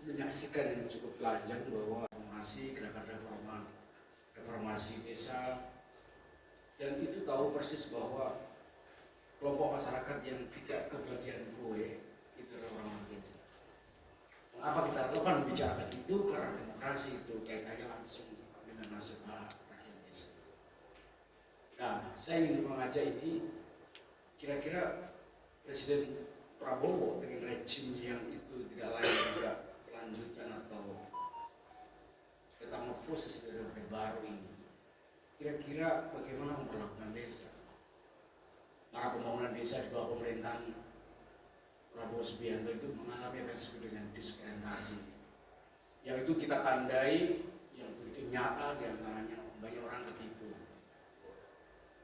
menyaksikan yang cukup telanjang bahwa gerakan reformasi desa, dan itu tahu persis bahwa kelompok masyarakat yang tidak kebagian kue itu adalah orang desa. Mengapa kita relevan membicarakan itu? Karena demokrasi itu kaitannya langsung dengan nasib rakyat desa. Nah, saya ingin mengajak ini, kira-kira Presiden Prabowo dengan rejim yang itu tidak lain juga kelanjutan atau metamorfosis dari Orde Baru ini, kira-kira bagaimana memperlakukan desa? Para pembangunan desa di bawah pemerintahan Prabowo Subianto itu mengalami apa yang disebut dengan diskreditasi, yang itu kita tandai yang begitu nyata, diantaranya banyak orang ketipu.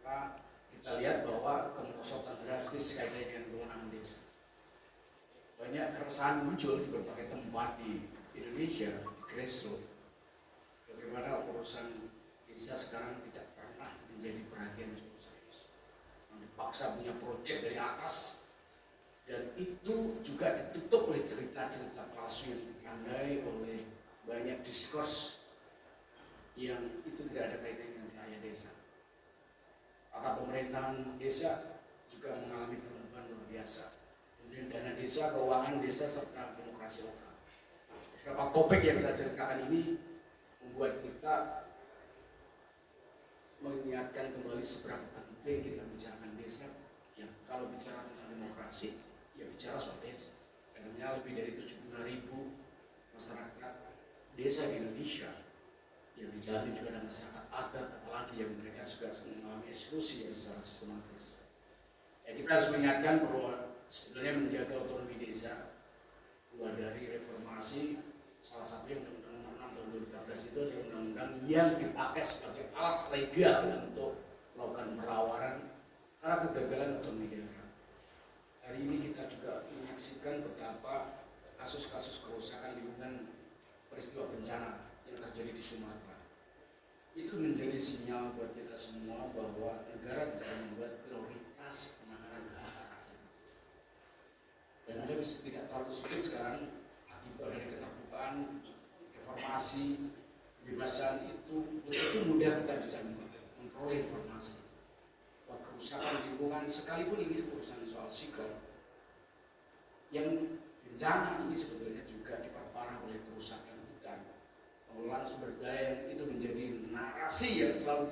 Nah, kita lihat bahwa kemerosotan drastis kaitannya dengan kewenangan desa. Banyak keresahan muncul di berbagai tempat di Indonesia, di grassroots. Bagaimana urusan desa sekarang tidak pernah menjadi perhatian yang cukup serius. Dipaksa punya proyek dari atas, dan itu juga ditutup oleh cerita-cerita palsu yang ditandai oleh banyak diskurs yang itu tidak ada kaitannya dengan rakyat desa. Tata pemerintahan desa juga mengalami perubahan luar biasa. Kemudian dana desa, keuangan desa, serta demokrasi lokal. Beberapa topik yang saya ceritakan ini membuat kita mengingatkan kembali seberapa penting kita bicarakan desa. Ya, kalau bicara tentang demokrasi, ya bicara soal desa. Karena lebih dari 75.000 masyarakat desa di Indonesia, yang di dalamnya juga ada masyarakat adat, apalagi yang mereka juga mengalami eksklusi yang secara sistematis. Ya, kita harus mengingatkan bahwa sebenarnya menjaga otonomi desa, keluar dari reformasi, salah satunya Undang-Undang Nomor 6 tahun 2014 itu adalah undang-undang yang dipakai sebagai alat legal untuk melakukan perawaran karena kegagalan otonomi daerah. Hari ini kita juga menyaksikan betapa kasus-kasus kerusakan lingkungan peristiwa bencana yang terjadi di Sumatera. Itu menjadi sinyal buat kita semua bahwa negara tidak membuat prioritas penanganan hak rakyat. Dan ada tidak terlalu sulit sekarang akibat dari keterbukaan, reformasi, kebebasan itu mudah kita bisa memperoleh informasi. Bahwa kerusakan lingkungan, sekalipun ini urusan soal sikap, yang bencana ini sebetulnya juga diperparah oleh kerusakan hutan. Pengelolaan sumber daya itu menjadi narasi yang selalu